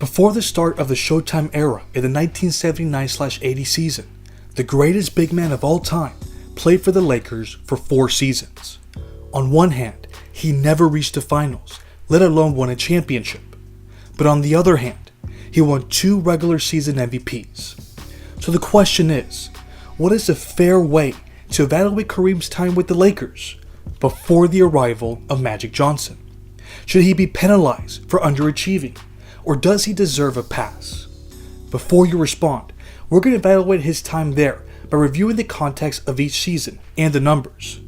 Before the start of the Showtime era in the 1979-80 season, the greatest big man of all time played for the Lakers for 4 seasons. On one hand, he never reached the finals, let alone won a championship. But on the other hand, he won 2 regular season MVPs. So the question is, what is a fair way to evaluate Kareem's time with the Lakers before the arrival of Magic Johnson? Should he be penalized for underachieving, or does he deserve a pass? Before you respond, we're going to evaluate his time there by reviewing the context of each season and the numbers.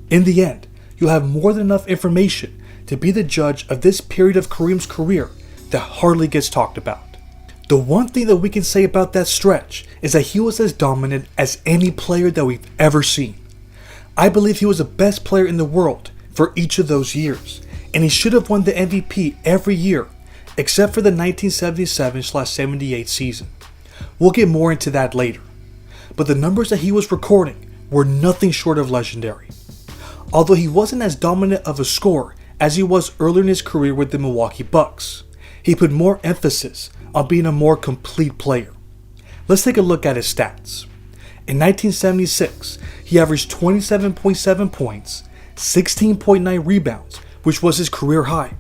In the end, you'll have more than enough information to be the judge of this period of Kareem's career that hardly gets talked about. The one thing that we can say about that stretch is that he was as dominant as any player that we've ever seen. I believe he was the best player in the world for each of those years, and he should have won the MVP every year, except for the 1977-78 season. We'll get more into that later, but the numbers that he was recording were nothing short of legendary. Although he wasn't as dominant of a scorer as he was earlier in his career with the Milwaukee Bucks, he put more emphasis on being a more complete player. Let's take a look at his stats. In 1976, he averaged 27.7 points, 16.9 rebounds, which was his career high,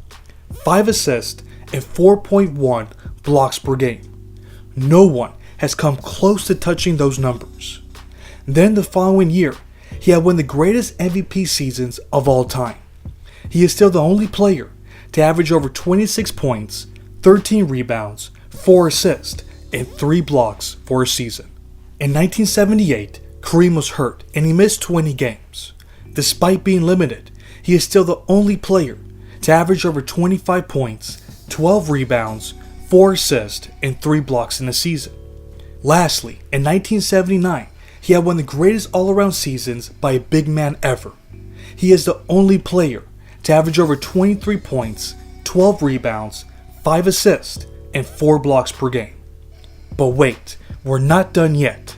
5 assists, and 4.1 blocks per game. No one has come close to touching those numbers. Then the following year, he had one of the greatest MVP seasons of all time. He is still the only player to average over 26 points, 13 rebounds, 4 assists, and 3 blocks for a season. In 1978, Kareem was hurt and he missed 20 games. Despite being limited, he is still the only player to average over 25 points, 12 rebounds, 4 assists, and 3 blocks in a season. Lastly, in 1979, he had one of the greatest all-around seasons by a big man ever. He is the only player to average over 23 points, 12 rebounds, 5 assists, and 4 blocks per game. But wait, we're not done yet.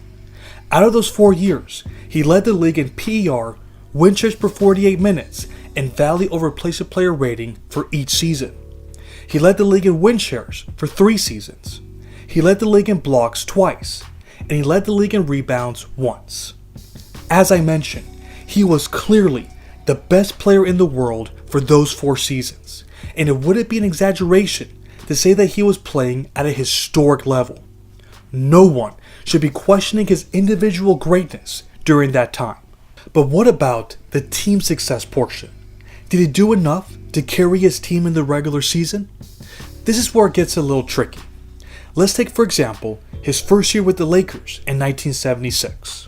Out of those 4 years, he led the league in PER, win shares per 48 minutes, and value over replacement player rating for each season. He led the league in win shares for 3 seasons. He led the league in blocks twice, and he led the league in rebounds once. As I mentioned, he was clearly the best player in the world for those 4 seasons, and it wouldn't be an exaggeration to say that he was playing at a historic level. No one should be questioning his individual greatness during that time. But what about the team success portion? Did he do enough to carry his team in the regular season? This is where it gets a little tricky. Let's take, for example, his first year with the Lakers in 1976.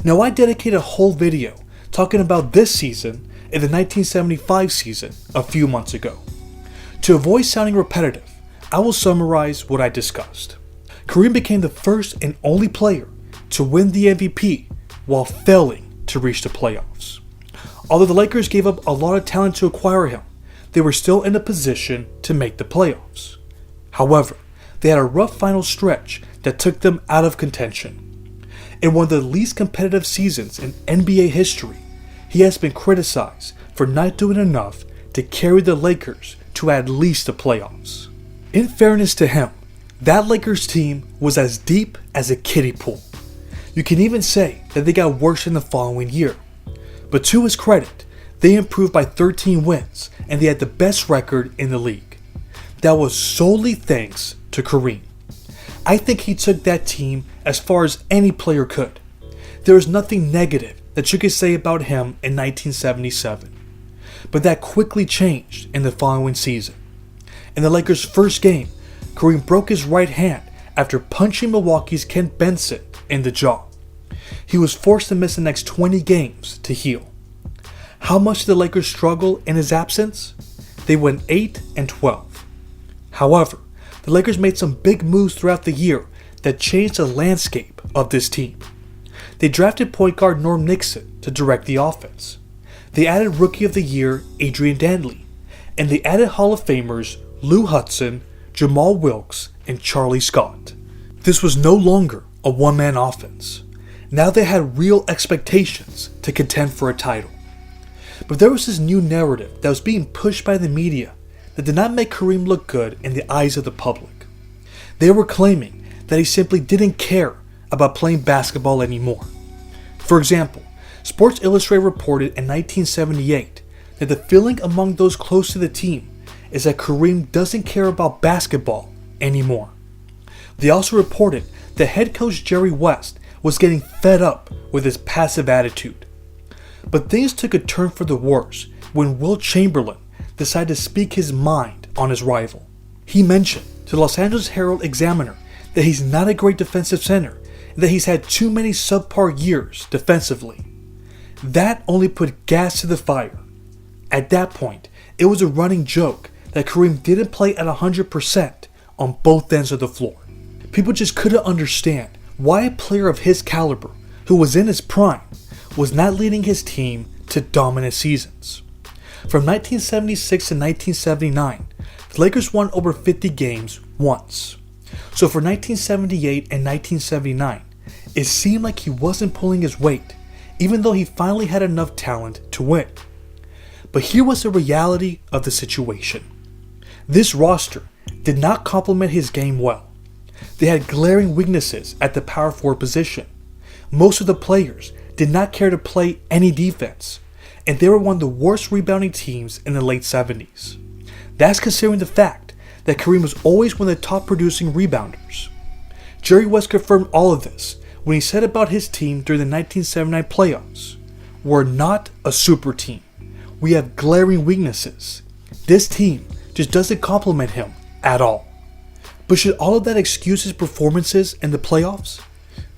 Now, I dedicated a whole video talking about this season and the 1975 season a few months ago. To avoid sounding repetitive, I will summarize what I discussed. Kareem became the first and only player to win the MVP while failing to reach the playoffs. Although the Lakers gave up a lot of talent to acquire him, they were still in a position to make the playoffs. However, they had a rough final stretch that took them out of contention. In one of the least competitive seasons in NBA history, he has been criticized for not doing enough to carry the Lakers to at least the playoffs. In fairness to him, that Lakers team was as deep as a kiddie pool. You can even say that they got worse in the following year. But to his credit, they improved by 13 wins and they had the best record in the league. That was solely thanks to Kareem. I think he took that team as far as any player could. There is nothing negative that you could say about him in 1977. But that quickly changed in the following season. In the Lakers' first game, Kareem broke his right hand after punching Milwaukee's Kent Benson in the jaw. He was forced to miss the next 20 games to heal. How much did the Lakers struggle in his absence? They went 8-12. However, the Lakers made some big moves throughout the year that changed the landscape of this team. They drafted point guard Norm Nixon to direct the offense. They added Rookie of the Year Adrian Dantley, and they added Hall of Famers Lou Hudson, Jamal Wilkes, and Charlie Scott. This was no longer a one-man offense. Now they had real expectations to contend for a title. But there was this new narrative that was being pushed by the media that did not make Kareem look good in the eyes of the public. They were claiming that he simply didn't care about playing basketball anymore. For example, Sports Illustrated reported in 1978 that the feeling among those close to the team is that Kareem doesn't care about basketball anymore. They also reported that head coach Jerry West was getting fed up with his passive attitude. But things took a turn for the worse when Wilt Chamberlain decided to speak his mind on his rival. He mentioned to the Los Angeles Herald-Examiner that he's not a great defensive center and that he's had too many subpar years defensively. That only put gas to the fire. At that point, it was a running joke that Kareem didn't play at 100% on both ends of the floor. People just couldn't understand why a player of his caliber, who was in his prime, was not leading his team to dominant seasons. From 1976 to 1979, the Lakers won over 50 games once. So for 1978 and 1979, it seemed like he wasn't pulling his weight, even though he finally had enough talent to win. But here was the reality of the situation. This roster did not complement his game well. They had glaring weaknesses at the power forward position. Most of the players did not care to play any defense, and they were one of the worst rebounding teams in the late 70s. That's considering the fact that Kareem was always one of the top producing rebounders. Jerry West confirmed all of this when he said about his team during the 1979 playoffs, "We're not a super team. We have glaring weaknesses. This team just doesn't complement him at all." But should all of that excuse his performances in the playoffs?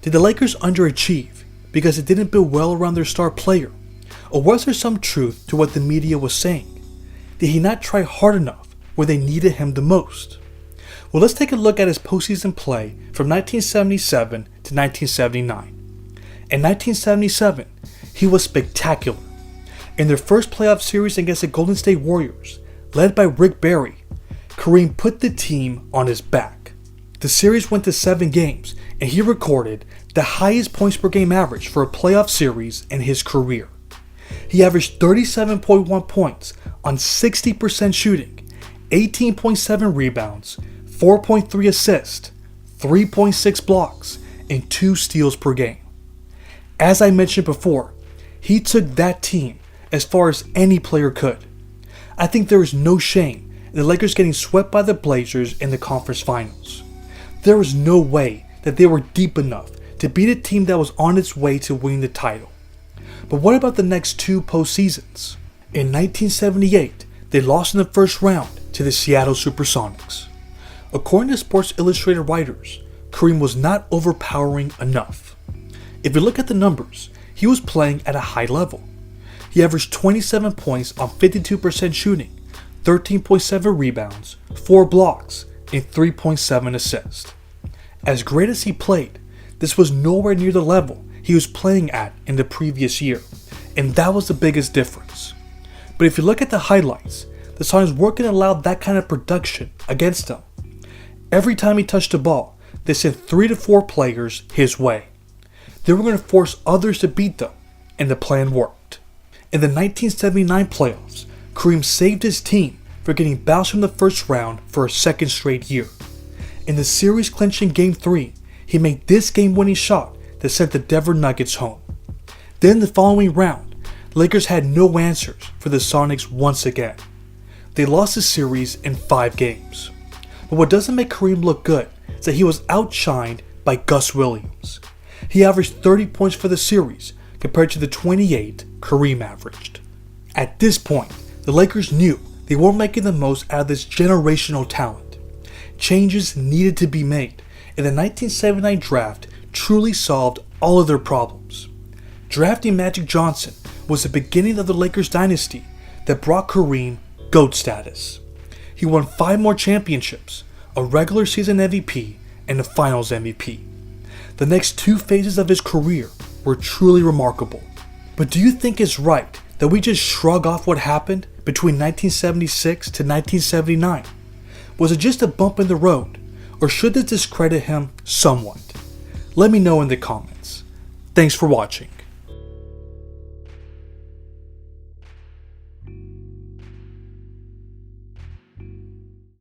Did the Lakers underachieve because it didn't build well around their star player? Or was there some truth to what the media was saying? Did he not try hard enough where they needed him the most? Well, let's take a look at his postseason play from 1977 to 1979. In 1977, he was spectacular. In their first playoff series against the Golden State Warriors, led by Rick Barry, Kareem put the team on his back. The series went to 7 games, and he recorded the highest points per game average for a playoff series in his career. He averaged 37.1 points on 60% shooting, 18.7 rebounds, 4.3 assists, 3.6 blocks, and 2 steals per game. As I mentioned before, he took that team as far as any player could. I think there is no shame in the Lakers getting swept by the Blazers in the conference finals. There was no way that they were deep enough to beat a team that was on its way to winning the title. But what about the next 2 postseasons? In 1978, they lost in the first round to the Seattle Supersonics. According to Sports Illustrated writers, Kareem was not overpowering enough. If you look at the numbers, he was playing at a high level. He averaged 27 points on 52% shooting, 13.7 rebounds, 4 blocks, and 3.7 assists. As great as he played, this was nowhere near the level he was playing at in the previous year, and that was the biggest difference. But if you look at the highlights, the Sonics weren't going to allow that kind of production against him. Every time he touched the ball, they sent 3 to 4 players his way. They were going to force others to beat them, and the plan worked. In the 1979 playoffs, Kareem saved his team for getting bounced from the first round for a second straight year. In the series clinching Game 3, he made this game-winning shot that sent the Denver Nuggets home. Then the following round, the Lakers had no answers for the Sonics once again. They lost the series in 5 games. But what doesn't make Kareem look good is that he was outshined by Gus Williams. He averaged 30 points for the series compared to the 28 Kareem averaged. At this point, the Lakers knew they weren't making the most out of this generational talent. Changes needed to be made, and the 1979 draft truly solved all of their problems. Drafting Magic Johnson was the beginning of the Lakers dynasty that brought Kareem GOAT status. He won 5 more championships, a regular season MVP, and a finals MVP. The next 2 phases of his career were truly remarkable. But do you think it's right that we just shrug off what happened between 1976 to 1979? Was it just a bump in the road, or should this discredit him somewhat? Let me know in the comments. Thanks for watching.